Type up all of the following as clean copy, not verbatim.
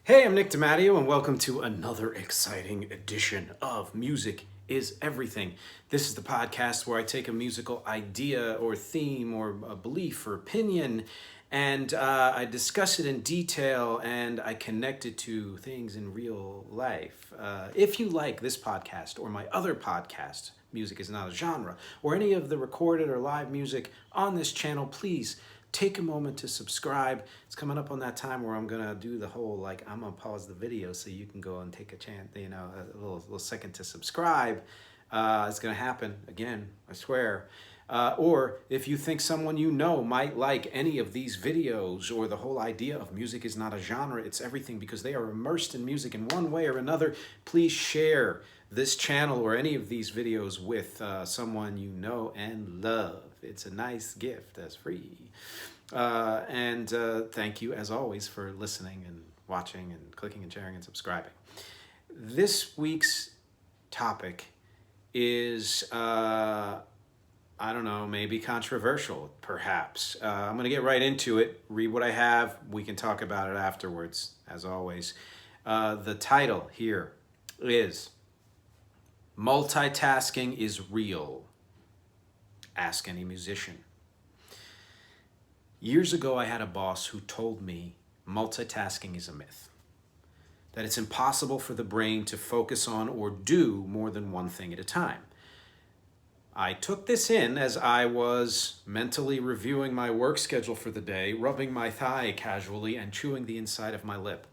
Hey, I'm Nick DiMatteo, and welcome to another exciting edition of Music is Everything. This is the podcast where I take a musical idea or theme or a belief or opinion and I discuss it in detail and I connect it to things in real life. If you like this podcast or my other podcast, Music is Not a Genre, or any of the recorded or live music on this channel, please take a moment to subscribe. It's coming up on that time where I'm gonna do the whole, I'm gonna pause the video so you can go and take a chance, a little second to subscribe. It's gonna happen again, I swear. Or if you think someone you know might like any of these videos or the whole idea of music is not a genre, it's everything, because they are immersed in music in one way or another, please share this channel or any of these videos with someone you know and love. It's a nice gift that's free. And thank you, as always, for listening and watching and clicking and sharing and subscribing. This week's topic is, I don't know, maybe controversial, perhaps. I'm going to get right into it, read what I have. We can talk about it afterwards, as always. The title here is Multitasking is Real. Ask any musician. Years ago, I had a boss who told me multitasking is a myth, that it's impossible for the brain to focus on or do more than one thing at a time. I took this in as I was mentally reviewing my work schedule for the day, rubbing my thigh casually and chewing the inside of my lip.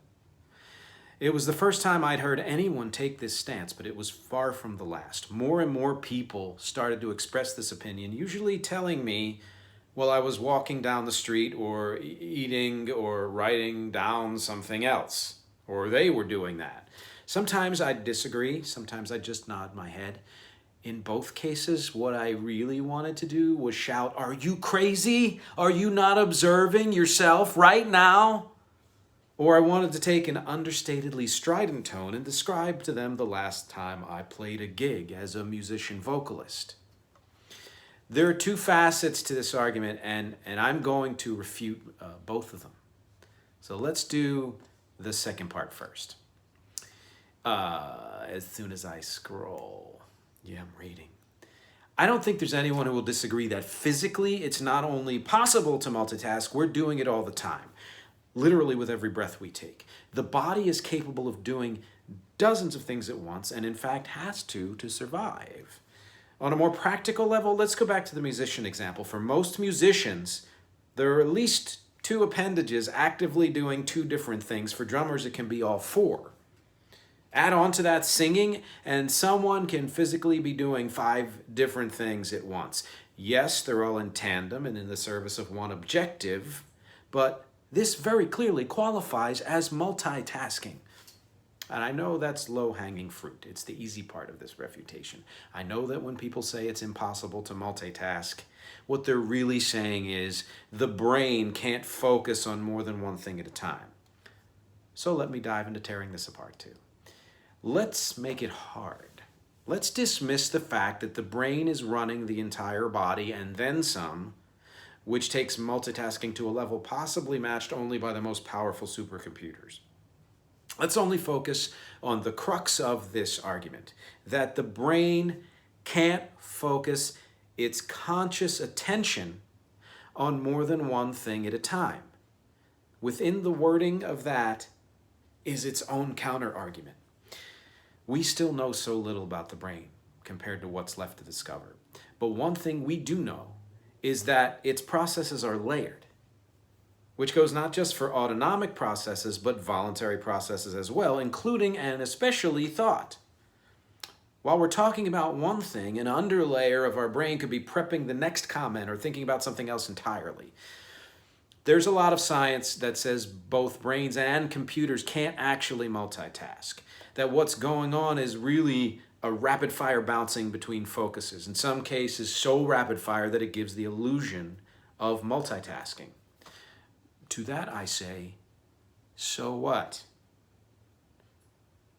It was the first time I'd heard anyone take this stance, but it was far from the last. More and more people started to express this opinion, usually telling me while I was walking down the street or eating or writing down something else, or they were doing that. Sometimes I'd disagree, sometimes I'd just nod my head. In both cases, what I really wanted to do was shout, "Are you crazy? Are you not observing yourself right now?" Or I wanted to take an understatedly strident tone and describe to them the last time I played a gig as a musician vocalist. There are two facets to this argument, and I'm going to refute both of them. So let's do the second part first. As soon as I scroll. Yeah, I'm reading. I don't think there's anyone who will disagree that physically it's not only possible to multitask, we're doing it all the time. Literally with every breath we take. The body is capable of doing dozens of things at once, and in fact has to survive. On a more practical level, let's go back to the musician example. For most musicians, there are at least two appendages actively doing two different things. For drummers, it can be all four. Add on to that singing, and someone can physically be doing 5 different things at once. Yes, they're all in tandem and in the service of one objective, but this very clearly qualifies as multitasking. And I know that's low-hanging fruit. It's the easy part of this refutation. I know that when people say it's impossible to multitask, what they're really saying is the brain can't focus on more than one thing at a time. So let me dive into tearing this apart too. Let's make it hard. Let's dismiss the fact that the brain is running the entire body and then some, which takes multitasking to a level possibly matched only by the most powerful supercomputers. Let's only focus on the crux of this argument, that the brain can't focus its conscious attention on more than one thing at a time. Within the wording of that is its own counter-argument. We still know so little about the brain compared to what's left to discover. But one thing we do know is that its processes are layered, which goes not just for autonomic processes, but voluntary processes as well, including and especially thought. While we're talking about one thing, an underlayer of our brain could be prepping the next comment or thinking about something else entirely. There's a lot of science that says both brains and computers can't actually multitask, that what's going on is really a rapid fire bouncing between focuses, in some cases so rapid fire that it gives the illusion of multitasking. To that I say, so what?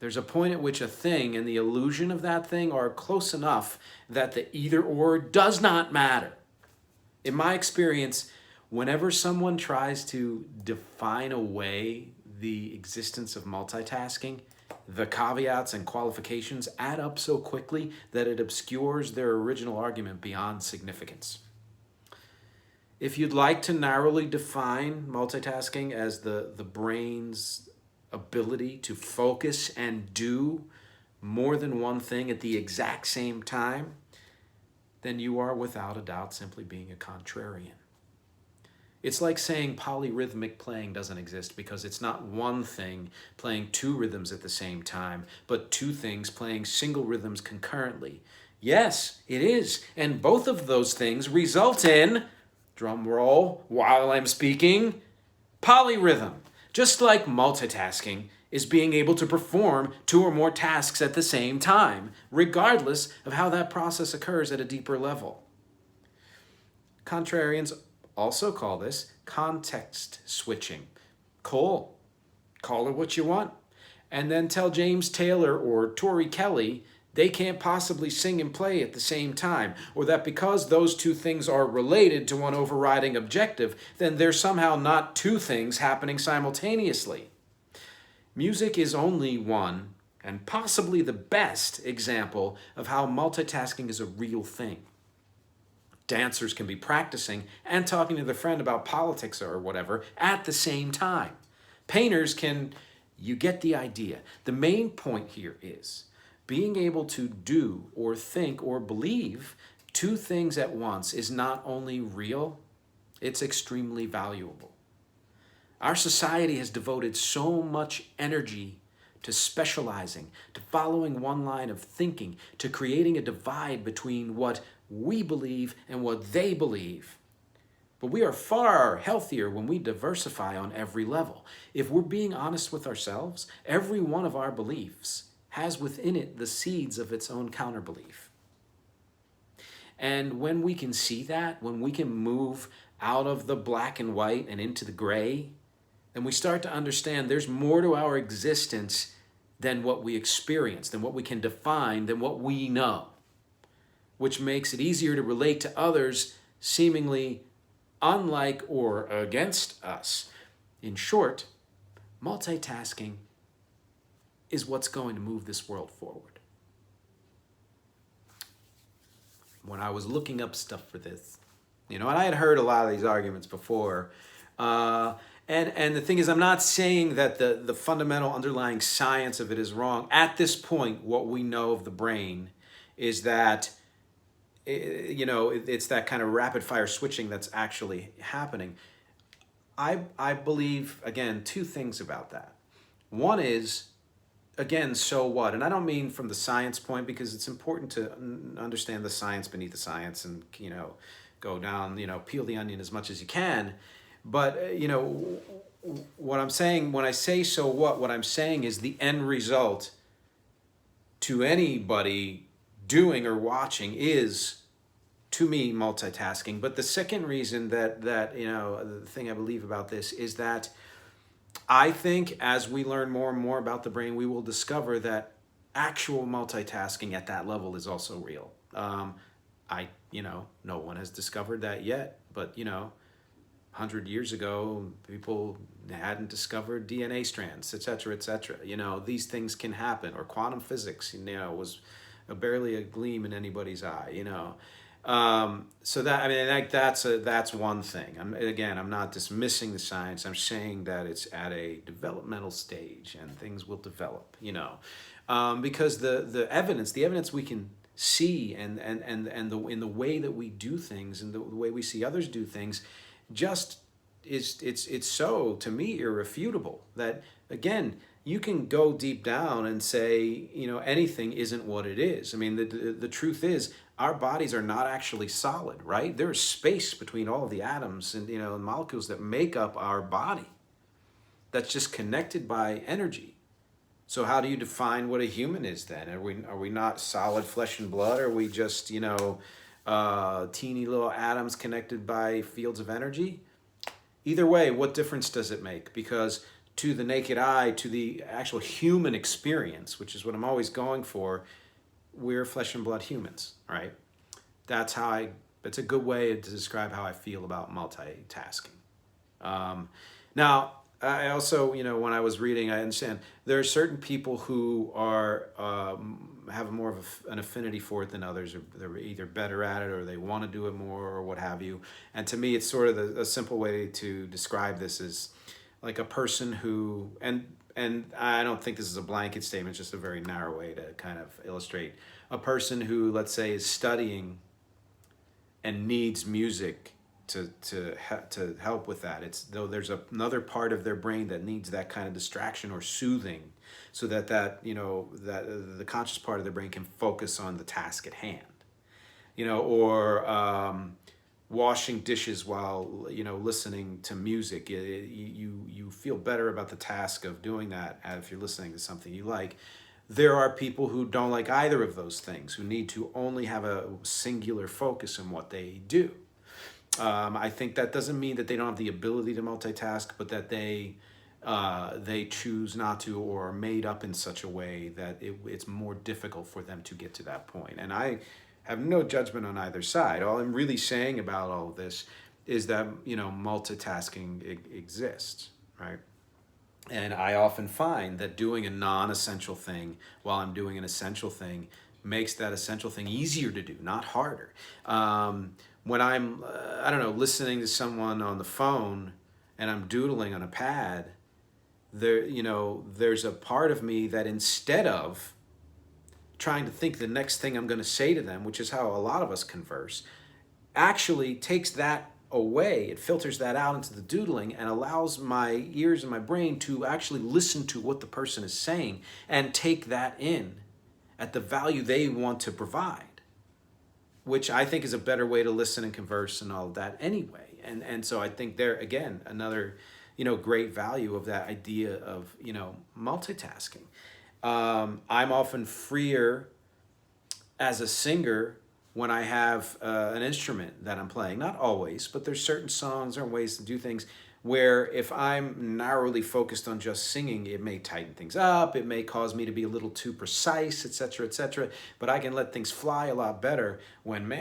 There's a point at which a thing and the illusion of that thing are close enough that the either or does not matter. In my experience, whenever someone tries to define away the existence of multitasking, the caveats and qualifications add up so quickly that it obscures their original argument beyond significance. If you'd like to narrowly define multitasking as the brain's ability to focus and do more than one thing at the exact same time, then you are without a doubt simply being a contrarian. It's like saying polyrhythmic playing doesn't exist because it's not one thing playing two rhythms at the same time, but two things playing single rhythms concurrently. Yes, it is. And both of those things result in, drum roll while I'm speaking, polyrhythm. Just like multitasking is being able to perform two or more tasks at the same time, regardless of how that process occurs at a deeper level. Contrarians also call this context switching. Cool. Call it what you want. And then tell James Taylor or Tori Kelly they can't possibly sing and play at the same time, or that because those two things are related to one overriding objective, then there's somehow not two things happening simultaneously. Music is only one, and possibly the best example of how multitasking is a real thing. Dancers can be practicing and talking to their friend about politics or whatever at the same time. Painters can, you get the idea. The main point here is being able to do or think or believe two things at once is not only real, it's extremely valuable. Our society has devoted so much energy to specializing, to following one line of thinking, to creating a divide between what we believe and what they believe. But we are far healthier when we diversify on every level. If we're being honest with ourselves, every one of our beliefs has within it the seeds of its own counterbelief. And when we can see that, when we can move out of the black and white and into the gray, then we start to understand there's more to our existence than what we experience, than what we can define, than what we know, which makes it easier to relate to others seemingly unlike or against us. In short, multitasking is what's going to move this world forward. When I was looking up stuff for this, and I had heard a lot of these arguments before, and the thing is, I'm not saying that the fundamental underlying science of it is wrong. At this point, what we know of the brain is that, it's that kind of rapid fire switching that's actually happening. I believe, again, two things about that. One is, again, so what? And I don't mean from the science point, because it's important to understand the science beneath the science and, go down, peel the onion as much as you can. But, what I'm saying, when I say so what I'm saying is the end result to anybody doing or watching is, to me, multitasking. But the second reason that the thing I believe about this is that I think as we learn more and more about the brain, we will discover that actual multitasking at that level is also real. No one has discovered that yet, but 100 years ago, people hadn't discovered DNA strands, et cetera, et cetera. These things can happen, or quantum physics, was barely a gleam in anybody's eye, So that's one thing. I'm not dismissing the science. I'm saying that it's at a developmental stage and things will develop, because the evidence we can see and in the way that we do things and the way we see others do things, just it's so, to me, irrefutable that, again, you can go deep down and say, anything isn't what it is. I mean, the truth is, our bodies are not actually solid, right? There is space between all of the atoms and, molecules that make up our body. That's just connected by energy. So how do you define what a human is then? Are we not solid flesh and blood? Are we just, teeny little atoms connected by fields of energy? Either way, what difference does it make? Because to the naked eye, to the actual human experience, which is what I'm always going for, we're flesh and blood humans, right? That's a good way to describe how I feel about multitasking. Now, I also, when I was reading, I understand there are certain people who are have more of an affinity for it than others, or they're either better at it or they want to do it more or what have you. And to me, it's sort of a simple way to describe this is like a person who, and I don't think this is a blanket statement, it's just a very narrow way to kind of illustrate a person who, let's say, is studying and needs music to help with that. It's though there's another part of their brain that needs that kind of distraction or soothing, so that that the conscious part of their brain can focus on the task at hand. Or washing dishes while listening to music. You feel better about the task of doing that if you're listening to something you like. There are people who don't like either of those things, who need to only have a singular focus in what they do. I think that doesn't mean that they don't have the ability to multitask, but that they choose not to, or are made up in such a way that it's more difficult for them to get to that point. And I have no judgment on either side. All I'm really saying about all of this is that multitasking exists, right? And I often find that doing a non-essential thing while I'm doing an essential thing makes that essential thing easier to do, not harder. When I'm, listening to someone on the phone and I'm doodling on a pad, there's a part of me that, instead of trying to think the next thing I'm going to say to them, which is how a lot of us converse, actually takes that away. It filters that out into the doodling and allows my ears and my brain to actually listen to what the person is saying and take that in at the value they want to provide, which I think is a better way to listen and converse and all of that anyway. And so I think there, again, another, great value of that idea of, multitasking. I'm often freer as a singer when I have an instrument that I'm playing. Not always, but there's certain songs or ways to do things where if I'm narrowly focused on just singing, it may tighten things up, it may cause me to be a little too precise, etc., but I can let things fly a lot better when,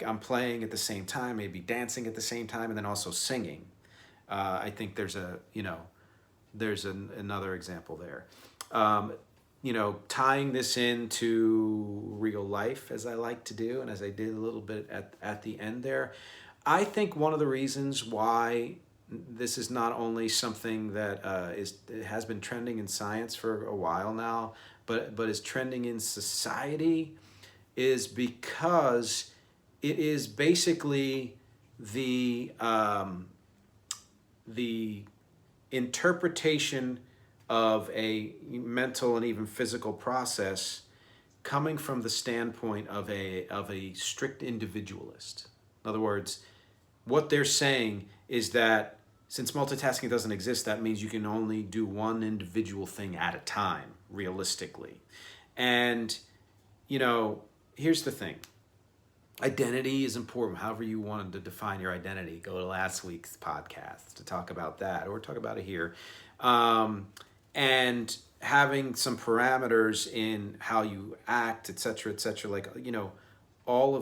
I'm playing at the same time, maybe dancing at the same time, and then also singing. I think there's another example there. Tying this into real life, as I like to do, and as I did a little bit at the end there, I think one of the reasons why this is not only something that has been trending in science for a while now, but is trending in society, is because it is basically the interpretation of a mental and even physical process coming from the standpoint of a strict individualist. In other words, what they're saying is that since multitasking doesn't exist, that means you can only do one individual thing at a time, realistically. And, here's the thing. Identity is important. However you wanted to define your identity, go to last week's podcast to talk about that, or talk about it here. And having some parameters in how you act, etc., like, all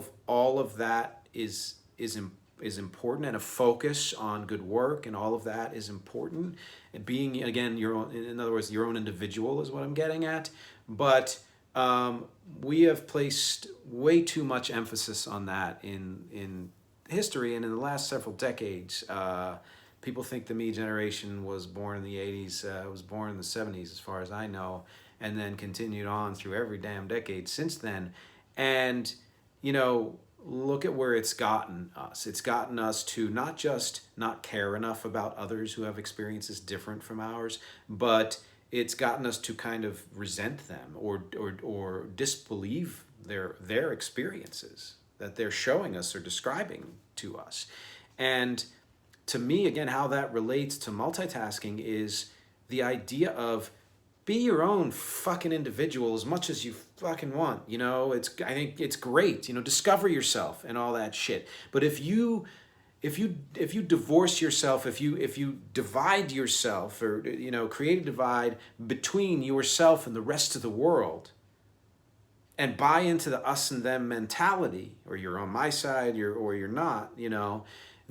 of that is important, and a focus on good work and all of that is important. And being, again, in other words, your own individual is what I'm getting at. But we have placed way too much emphasis on that in history and in the last several decades. People think the me generation was born in the 80s, was born in the 70s, as far as I know, and then continued on through every damn decade since then. And, look at where it's gotten us. It's gotten us to not just not care enough about others who have experiences different from ours, but it's gotten us to kind of resent them or disbelieve their experiences that they're showing us or describing to us. And to me, again, how that relates to multitasking is the idea of be your own fucking individual as much as you fucking want. I think it's great, discover yourself and all that shit. But if you divorce yourself, if you divide yourself, or create a divide between yourself and the rest of the world, and buy into the us and them mentality, or you're on my side, or you're not,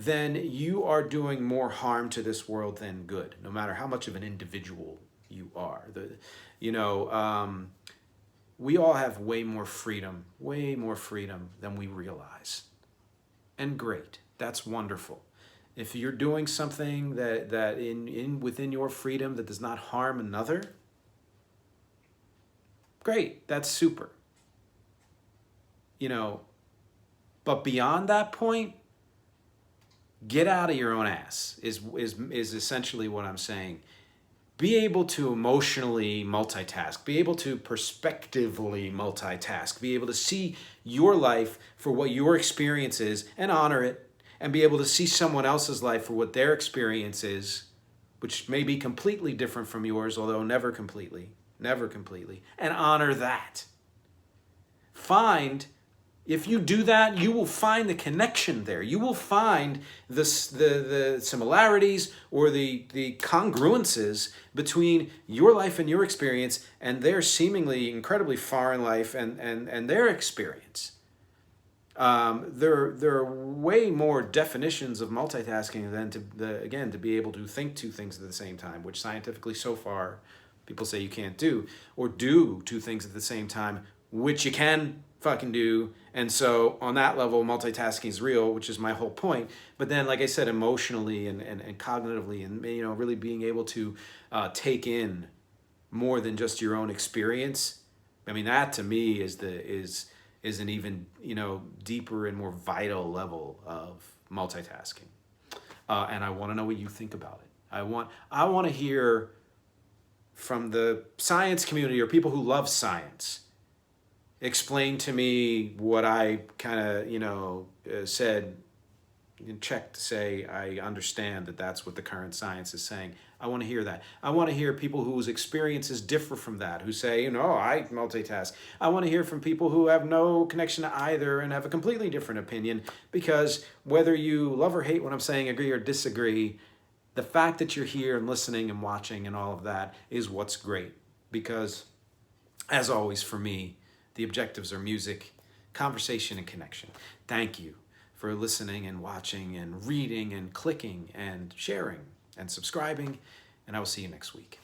then you are doing more harm to this world than good, no matter how much of an individual you are. We all have way more freedom than we realize. And great, that's wonderful. If you're doing something that within your freedom that does not harm another, great, that's super. But beyond that point, get out of your own ass is essentially what I'm saying. Be able to emotionally multitask, be able to perspectively multitask, be able to see your life for what your experience is and honor it, and be able to see someone else's life for what their experience is, which may be completely different from yours, although never completely, and honor that. If you do that, you will find the connection there. You will find the similarities or the congruences between your life and your experience and their seemingly incredibly foreign life and their experience. There are way more definitions of multitasking than to be able to think two things at the same time, which scientifically so far people say you can't do, or do two things at the same time, which you can fucking do. And so on that level, multitasking is real, which is my whole point. But then, like I said, emotionally and cognitively, and really being able to take in more than just your own experience. I mean, that to me is an even deeper and more vital level of multitasking. And I want to know what you think about it. I want to hear from the science community or people who love science. Explain to me what I kind of said, check to say I understand that that's what the current science is saying. I want to hear that. I want to hear people whose experiences differ from that, who say, I multitask. I want to hear from people who have no connection to either and have a completely different opinion, because whether you love or hate what I'm saying, agree or disagree, the fact that you're here and listening and watching and all of that is what's great. Because, as always for me, the objectives are music, conversation, and connection. Thank you for listening and watching and reading and clicking and sharing and subscribing, and I will see you next week.